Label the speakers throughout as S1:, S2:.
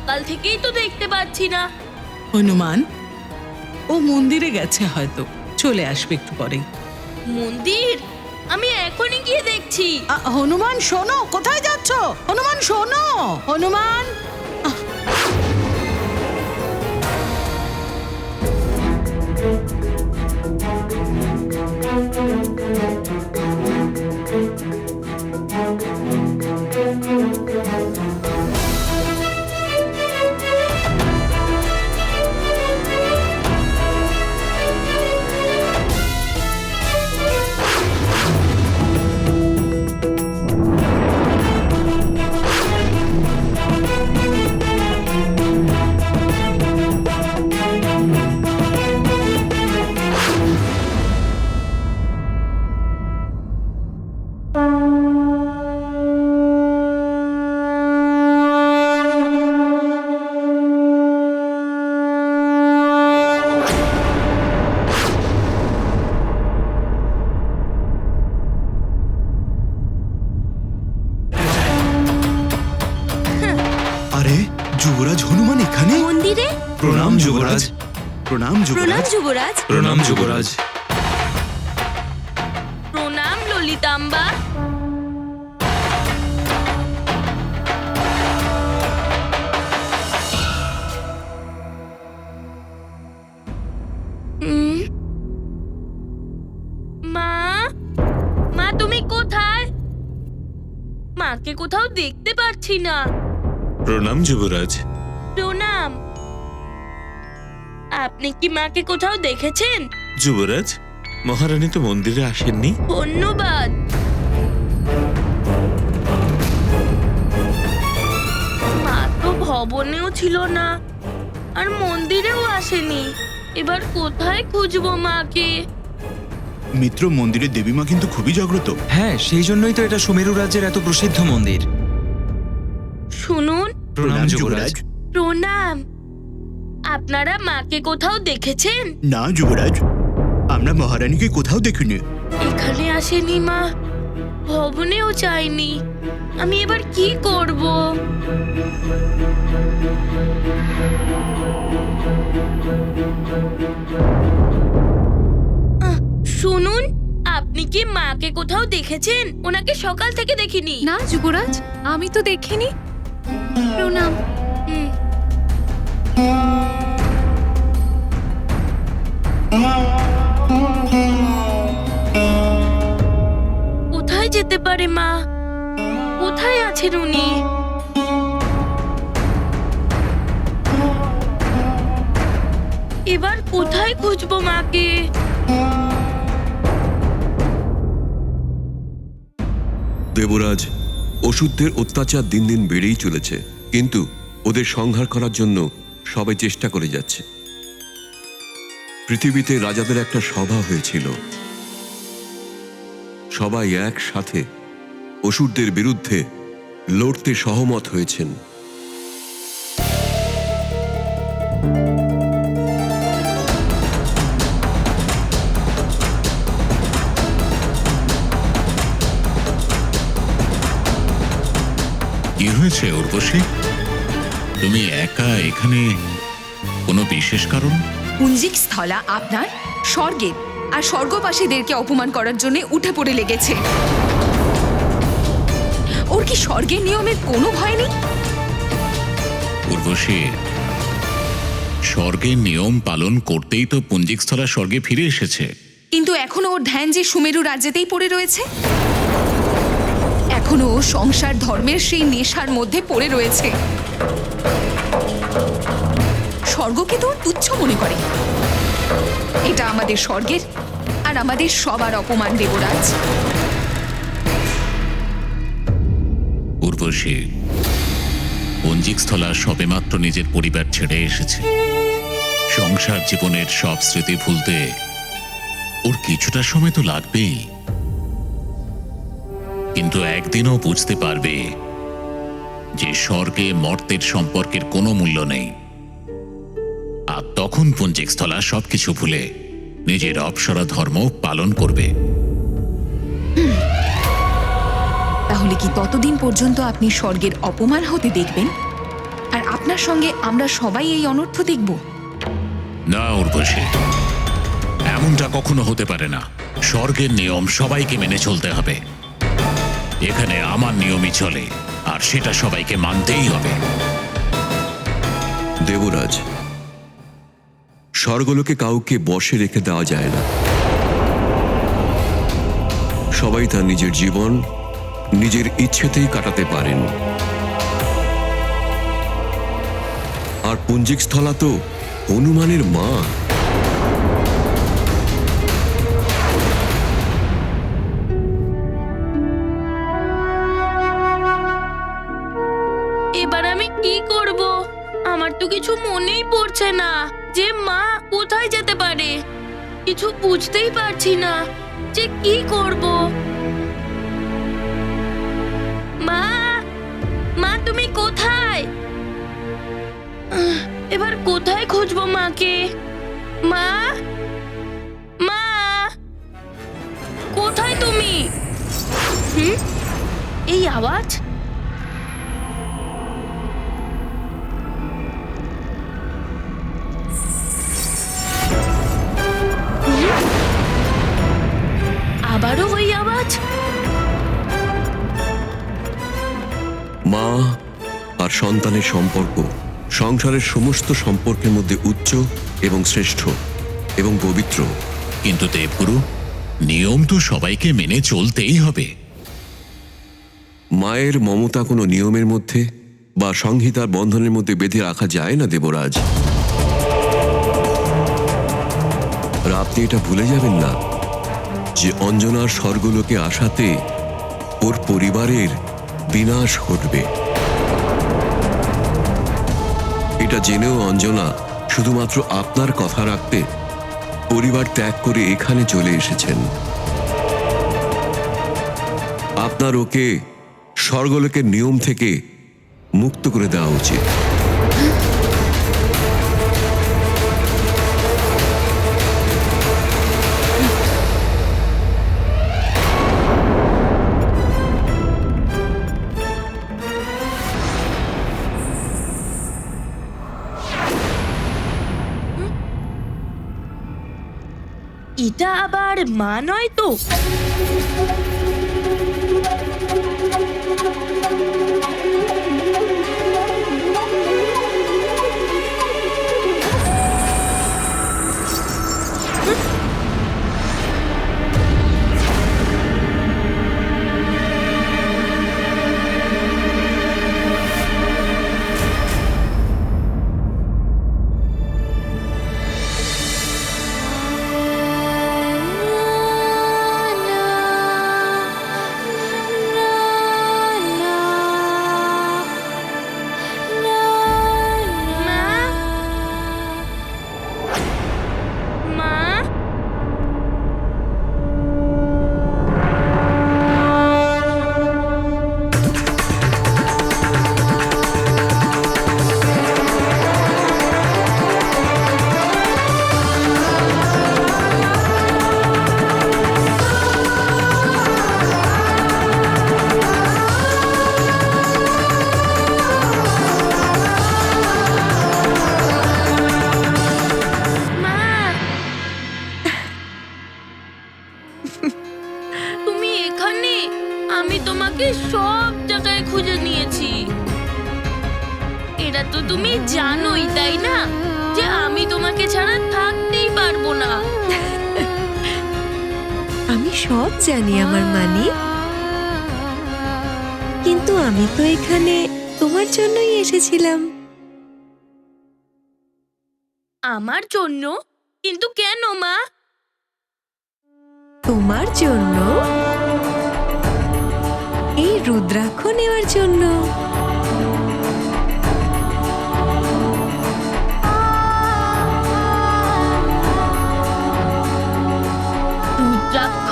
S1: সকাল থেকেই তো দেখতে পাচ্ছি না।
S2: হনুমান, ও মন্দিরে গেছে, হয়তো চলে আসবে একটু পরেই।
S1: মন্দির? আমি এখনই গিয়ে দেখছি।
S2: হনুমান শোনো, কোথায় যাচ্ছ? হনুমান শোনো, হনুমান।
S3: আরে, যুবরাজ হনুমান এখানে?
S1: মন্দিরে?
S3: প্রণাম যুবরাজ। প্রণাম
S1: প্রণাম
S3: যুবরাজ।
S1: যুবরাজ।
S3: প্রণাম যুবরাজ।
S1: প্রণাম ললিতাম্বা। মা, মা তুমি কোথায়? মাকে কোথাও দেখতে পাচ্ছি না।
S3: প্রণাম যুবরাজ।
S1: প্রণাম। আপনি কি মাকে কোথাও দেখেছেন?
S3: যুবরাজ, মহারানী তো মন্দিরে আসেননি।
S1: ধন্যবাদ। মা তো ভবনেও ছিল না, আর মন্দিরেও আসেনি। এবার কোথায় খুঁজবো মাকে?
S4: মিত্র, মন্দিরের দেবীমা কিন্তু খুবই জাগ্রত।
S5: হ্যাঁ, সেই জন্যই তো এটা সুমেরু রাজ্যের এত প্রসিদ্ধ মন্দির।
S1: শুনুন।
S4: প্রণাম যুবরাজ।
S1: প্রণাম। আপনারা মাকে কোথাও দেখেছেন?
S4: না যুবরাজ, আমরা মহারানীকে কোথাও দেখিনি।
S1: এখানে আসেনি মা, ভবনেও যায়নি। আমি এবার কি করব? শুনুন, আপনি কি মাকে কোথাও দেখেছেন? ওনাকে সকাল থেকে দেখিনি।
S6: না যুবরাজ, আমি তো দেখিনি। প্রণাম।
S1: হুম। কোথায় যেতে পারে মা? কোথায় আছেন উনি? এবার কোথায় খুঁজবো মাকে?
S7: দেবরাজ, অসুরদের অত্যাচার দিন দিন বেড়েই চলেছে, কিন্তু ওদের সংহার করার জন্য সবাই চেষ্টা করে যাচ্ছে। পৃথিবীতে রাজাদের একটা সভা হয়েছিল, সবাই একসাথে অসুরদের বিরুদ্ধে লড়তে সহমত হয়েছেন।
S8: কি হয়েছে উর্বশী? তুমি একা এখানে, কোনো বিশেষ কারণ?
S6: পুঞ্জিক স্থলা আপনার স্বর্গের আর স্বর্গবাসীদেরকে অপমান করার জন্য উঠে পড়ে লেগেছে। ওর কি স্বর্গের নিয়মের কোনো ভয় নেই?
S8: উর্বশী, স্বর্গের নিয়ম পালন করতেই তো পুঞ্জিকস্থলা স্বর্গে ফিরে এসেছে।
S6: কিন্তু এখনো ওর ধ্যান যে সুমেরু রাজ্যেতেই পড়ে রয়েছে। এখনো ও সংসার ধর্মের সেই নেশার মধ্যে পড়ে রয়েছে। স্বর্গকে তো তুচ্ছ মনে করে। এটা আমাদের স্বর্গের আর আমাদের সবার অপমান, দেবরাজ।
S8: উর্বশী, পুঞ্জিকস্থলা সবেমাত্র নিজের পরিবার ছেড়ে এসেছে। সংসার জীবনের সব স্মৃতি ভুলতে ওর কিছুটা সময় তো লাগবেই, কিন্তু একদিনও বুঝতে পারবে যে স্বর্গে মর্তের সম্পর্কের কোনো মূল্য নেই। আর তখন পুঞ্জিকস্থলা সবকিছু ভুলে নিজের অপ্সরা ধর্ম পালন করবে।
S6: তাহলে কি ততদিন পর্যন্ত আপনি স্বর্গের অপমান হতে দেখবেন আর আপনার সঙ্গে আমরা সবাই এই অনর্থ দেখব?
S8: না উর্বশী, এমনটা কখনো হতে পারে না। স্বর্গের নিয়ম সবাইকে মেনে চলতে হবে। এখানে আমার নিয়মই চলে, আর সেটা সবাইকে মানতেই হবে।
S7: দেবরাজ, স্বর্গলোকে কাউকে বশে রেখে দেওয়া যায় না। সবাই তার নিজের জীবন নিজের ইচ্ছেতেই কাটাতে পারেন। আর পুঞ্জিক স্থলা তো হনুমানের মা।
S1: এবার আমি কি করব? আমার তো কিছু মনেই পড়ছে না যে মা কোথায় যেতে পারে। কিছু বুঝতেই পারছি না যে কি করব। মা, মা তুমি কোথায়? এবার কোথায় খুঁজবো মাকে? মা, মা কোথায় তুমি? এই আওয়াজ? আবারও ওই আওয়াজ?
S7: মা আর সন্তানের সম্পর্ক সংসারের সমস্ত সম্পর্কের মধ্যে উচ্চ এবং শ্রেষ্ঠ এবং পবিত্র।
S8: কিন্তু দেবগুরু, নিয়ম তো সবাইকে মেনে চলতেই হবে।
S7: মায়ের মমতা কোনো নিয়মের মধ্যে বা সংহিতার বন্ধনের মধ্যে বেঁধে রাখা যায় না দেবরাজ। আর আপনি এটা ভুলে যাবেন না যে অঞ্জনার স্বর্গলোকে আসাতে ওর পরিবারের বিনাশ ঘটবে। এটা জেনেও অঞ্জনা শুধুমাত্র আপনার কথা রাখতে পরিবার ত্যাগ করে এখানে চলে এসেছেন। আপনার ওকে স্বর্গলোকের নিয়ম থেকে মুক্ত করে দেওয়া উচিত।
S1: এটা আবার মা নয় তো? তুমি এখানে? আমি তোমাকে সব জায়গায় খুঁজে নিয়েছি। এটা তো তুমি জানোই, তাই না, যে আমি তোমাকে ছাড়া থাকতেই পারবো না।
S9: আমি সব জানি আমার মানি, কিন্তু আমি তো এখানে তোমার জন্যই এসেছিলাম।
S1: আমার জন্য? কিন্তু কেন মা?
S9: তোমার জন্য, এই রুদ্রাক্ষ নেওয়ার জন্য।
S1: রুদ্রাক্ষ?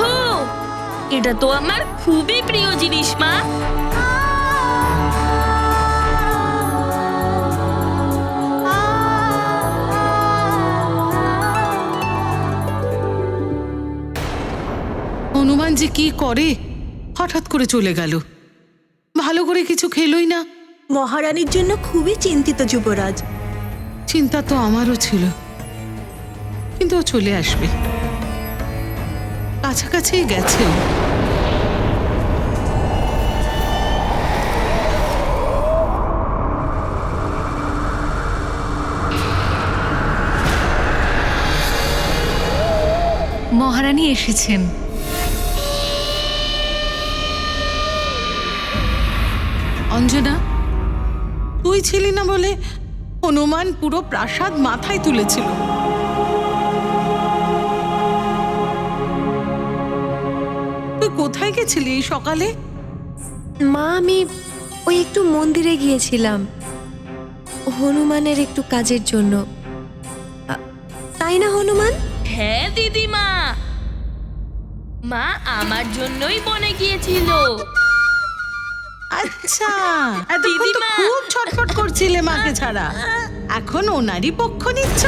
S1: এটা তো আমার খুবই প্রিয় জিনিস মা।
S2: হনুমান যে কি করে, হঠাৎ করে চলে গেল। ভালো করে কিছু খেলোই না,
S9: মহারানীর জন্য খুবই চিন্তিত যুবরাজ।
S2: চিন্তা তো আমারও ছিল, কিন্তু ও চলে আসবে, কাছাকাছি গেছে ও।
S6: মহারানী এসেছেন।
S2: অঞ্জনা, তুই ছিলি না বলে হনুমান পুরো প্রাসাদ মাথায় তুলেছিল। তুই কোথায় গেছিলি এই সকালে?
S9: মা, আমি ওই একটু মন্দিরে গিয়েছিলাম হনুমানের একটু কাজের জন্য। তাই না হনুমান?
S1: হ্যাঁ দিদিমা, মা আমার জন্যই বনে গিয়েছিল।
S2: আচ্ছা, এতক্ষণ তো
S1: দিদিমা।
S2: খুব ছটফট করছিলে মাকে ছাড়া, এখন ওনারই পক্ষ নিচ্ছ?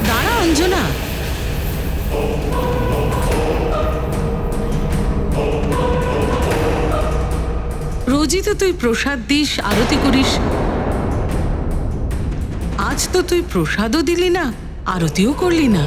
S2: দাঁড়া অঞ্জনা, রোজই তো তুই প্রসাদ দিস, আরতি করিস। আজ তো তুই প্রসাদও দিলি না, আরতিও করলি না।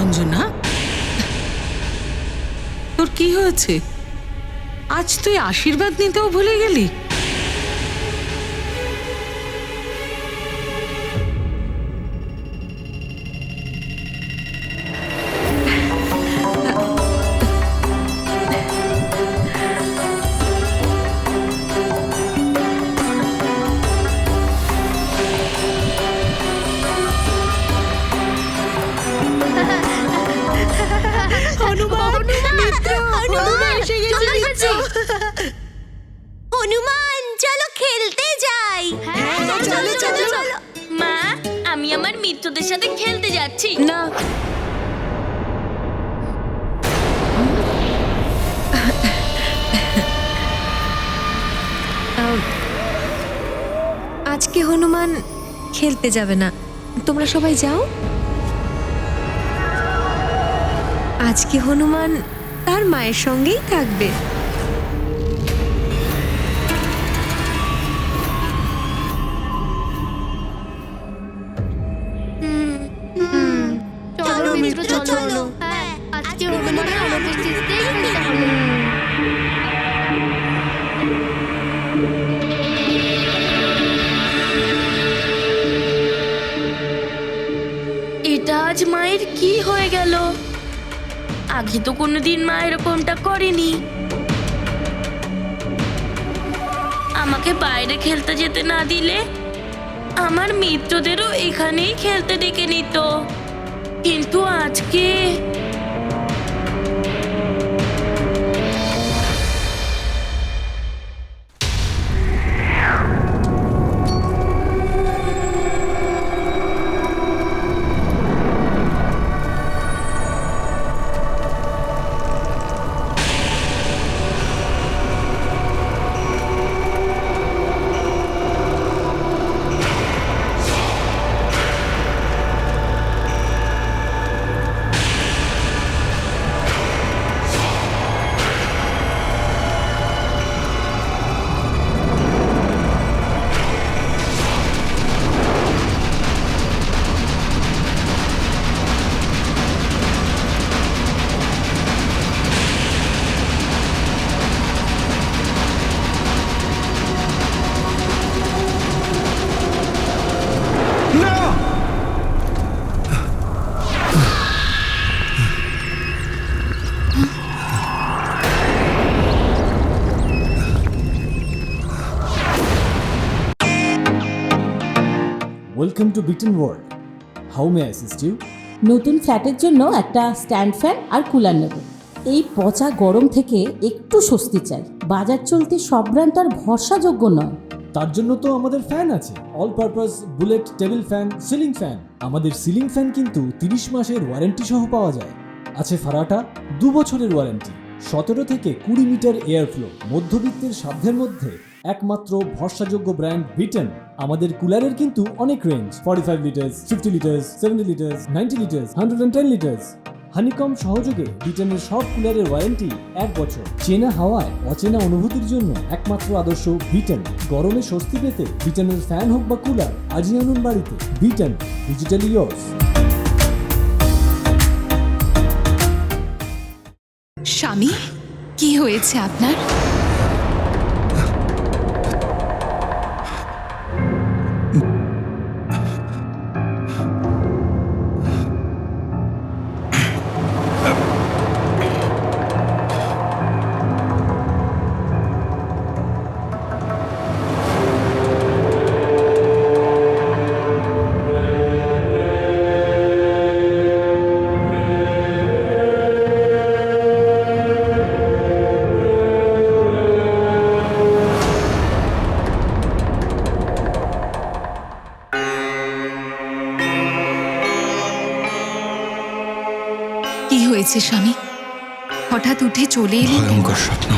S2: অঞ্জনা, তোর কি হয়েছে? আজ তুই আশীর্বাদ নিতেও ভুলে গেলি?
S9: হনুমান, চলো খেলতে যাই। চলো চলো চলো।
S1: মা, আমি আমার মিত্রদের সাথে খেলতে যাচ্ছি।
S9: না, আজকে হনুমান খেলতে যাবে না, তোমরা সবাই যাও। আজকে হনুমান তার মায়ের সঙ্গেই থাকবে।
S10: চলো মিত্র চলো। হ্যাঁ, আজকে হনুমানের অনুপস্থিতিতেই খেলতে হবে।
S1: এটা আজ মায়ের কি হয়ে গেল? আগে তো কোনোদিন মা এরকমটা করেনি। আমাকে বাইরে খেলতে যেতে না দিলে আমার মিত্রদেরও এখানেই খেলতে ডেকে নিত, কিন্তু আজকে
S11: welcome to Biten world. How may I assist you?
S12: নতুন ফ্ল্যাটের জন্য একটা স্ট্যান্ড ফ্যান আর কুলার নেব। এই পচা গরম থেকে একটু স্বস্তি চাই। বাজার চলতে সব ব্র্যান্ড আর ভরসাযোগ্য নয়।
S11: তার জন্য তো আমাদের ফ্যান আছে, all purpose bullet table fan, ceiling fan. আমাদের সিলিং ফ্যান কিন্তু 30 মাসের ওয়ারেন্টি সহ পাওয়া যায়। আছে ফারাটা 2 বছরের ওয়ারেন্টি, 17 থেকে 20 মিটার এয়ার ফ্লো, মধ্যবিত্তের সাধ্যের মধ্যে একমাত্র ভরসাযোগ্য ব্র্যান্ড বিটেন। আমাদের কুলারের কিন্তু অনেক range, 45 litres, 50 litres, 70 litres, 90 litres, 110 litres. Honeycomb সহযোগে বিটেনের সব কুলারের ওয়ারেন্টি 1 বছর। চেনা হাওয়ায় অচেনা অনুভূতির জন্য একমাত্র আদর্শ বিটেন। গরমে স্বস্তি পেতে বিটেনের ফ্যান হোক বা কুলার, আজই আনুন বাড়িতে। Beaten, digitally yours.
S6: স্বামী, কি হয়েছে আপনার? কি হয়েছে স্বামী? হঠাৎ উঠে চলে এলেন?
S4: ভয়ঙ্কর স্বপ্ন,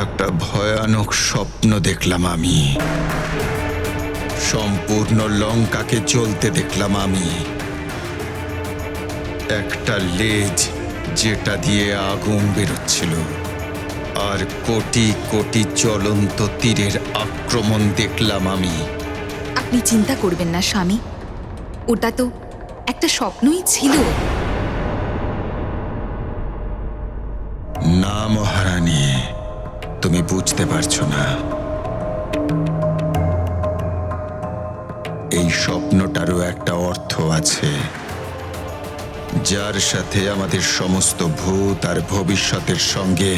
S4: একটা ভয়ানক স্বপ্ন দেখলাম আমি। সম্পূর্ণ লঙ্কাকে জ্বলতে দেখলাম আমি। একটা লেজ যেটা দিয়ে আগুন বেরোচ্ছিল, আর কোটি কোটি জ্বলন্ত তীরের আক্রমণ দেখলাম আমি।
S6: আপনি চিন্তা করবেন না স্বামী, ওটা তো একটা স্বপ্নই ছিল।
S4: না মহারানী, তুমি বুঝতে পারছো না। এই স্বপ্নটারও একটা অর্থ আছে, যার সাথে আমাদের সমস্ত ভূত আর ভবিষ্যতের সঙ্গে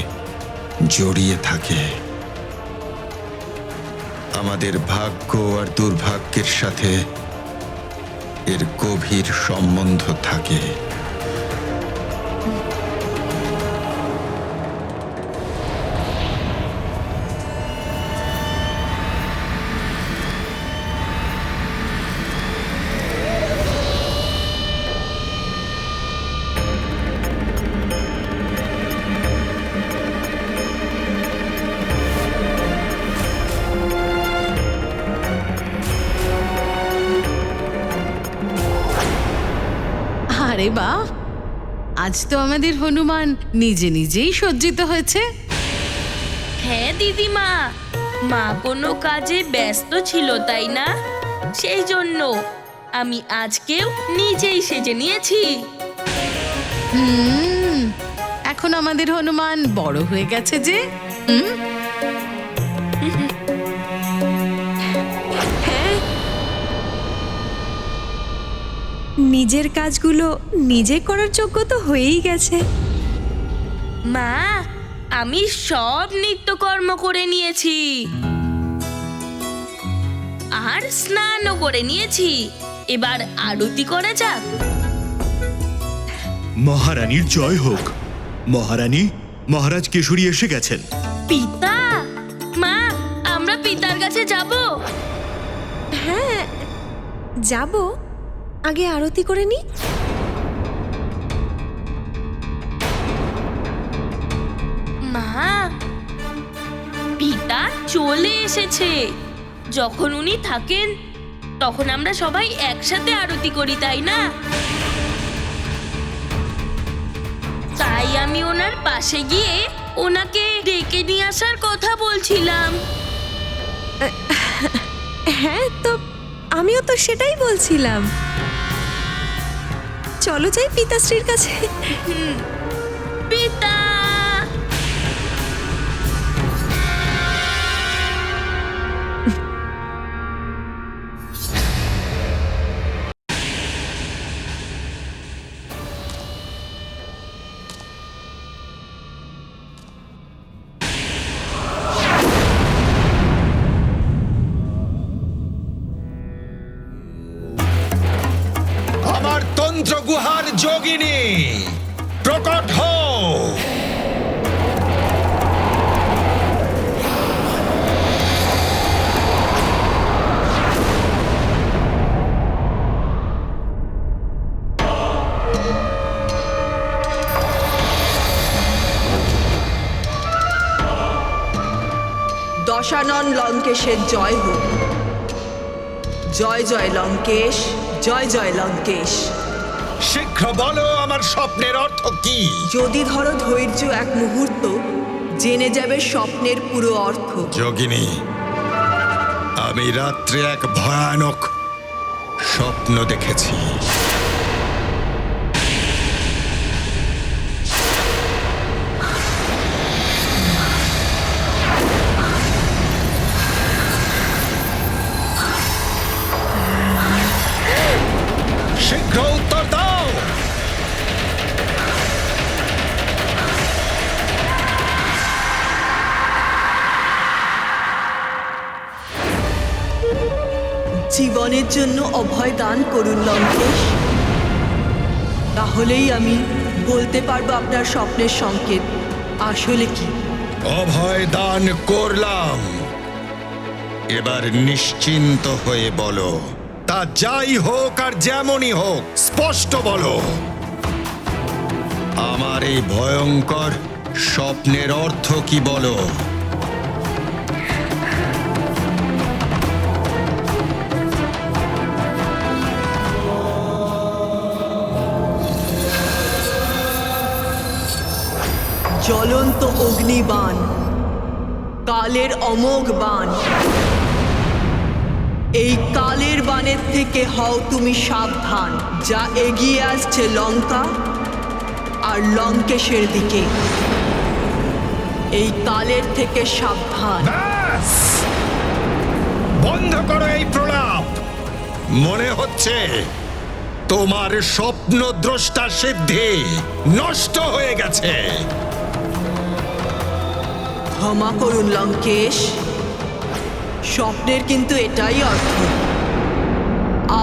S4: জড়িয়ে থাকে। আমাদের ভাগ্য আর দুর্ভাগ্যের সাথে এর গভীর সম্বন্ধ থাকে।
S2: আরে বাহ, আজ তো আমাদের হনুমান নিজে নিজেই সজ্জিত হয়েছে।
S1: হ্যাঁ দিদিমা, মা কোনো কাজে ব্যস্ত ছিল তাই না, সেই জন্য আমি আজকেও নিজেই সেজে নিয়েছি।
S2: এখন আমাদের হনুমান বড় হয়ে গেছে যে।
S9: নিজের কাজগুলো নিজে করার যোগ্য তো হয়েই গেছে।
S1: মা, আমি সব নিত্যকর্ম করে নিয়েছি আর স্নানও করে নিয়েছি। এবার আরতি করা যাক।
S4: মহারানীর জয় হোক। মহারানী, মহারাজ কেশরী এসে গেছেন।
S1: পিতা, মা, আমরা পিতার কাছে যাব।
S9: হ্যাঁ যাব, আগে আরতি করে নি।
S1: মা, পিতা চলে এসেছে। যখন উনি থাকেন তখন আমরা সবাই একসাথে আরতি করি, তাই না? তাই আমি ওনার পাশে গিয়ে ওনাকে ডেকে নিয়ে আসার কথা বলছিলাম।
S9: হ্যাঁ, তো আমিও তো সেটাই বলছিলাম। চলো যাই পিতাশ্রীর কাছে।
S1: পিতা,
S4: চন্দ্রগুহার যোগিনী প্রকট হও।
S13: দশানন লঙ্কেশের জয় হোক। জয় জয় লঙ্কেশ, জয় জয় লঙ্কেশ।
S4: শীঘ্র বলো আমার স্বপ্নের অর্থ কি?
S13: যদি ধরো ধৈর্য এক মুহূর্ত, জেনে যাবে স্বপ্নের পুরো অর্থ।
S4: যোগিনী, আমি রাত্রে এক ভয়ানক স্বপ্ন দেখেছি। শীঘ্র উত্তর দাও।
S13: জীবনের জন্য অভয় দান করুন লঙ্কেশ, তাহলেই আমি বলতে পারবো আপনার স্বপ্নের সংকেত আসলে কি।
S4: অভয় দান করলাম, এবার নিশ্চিন্ত হয়ে বলো, তা যাই হোক আর যেমনই হোক স্পষ্ট বলো, আমার এই ভয়ঙ্কর স্বপ্নের অর্থ কি বলো।
S13: জ্বলন্ত অগ্নিবাণ, কালের অমোঘ বাণ। এই কালের বাণের থেকে হও তুমি সাবধান, যা এগিয়ে আসছে লঙ্কা আর লঙ্কেশের দিকে। এই কালের থেকে সাবধান।
S4: ব্যাস! বন্ধ করো এই প্রলাপ। মনে হচ্ছে তোমার স্বপ্ন দ্রষ্টা সিদ্ধি নষ্ট হয়ে গেছে।
S13: ক্ষমা করুন লঙ্কেশ, স্বপ্নের কিন্তু এটাই অর্থ।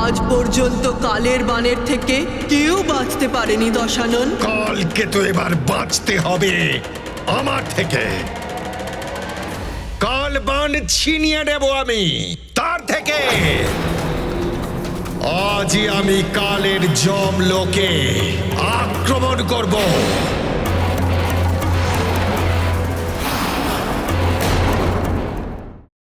S13: আজ পর্যন্ত কালের বাণের থেকে কেউ বাঁচতে পারেনি দশানন।
S4: কালকে তো এবার বাঁচতে হবে আমার থেকে। কাল বাণ ছিনিয়ে নেব আমি তার থেকে। আজই আমি কালের জম লোকে আক্রমণ করব।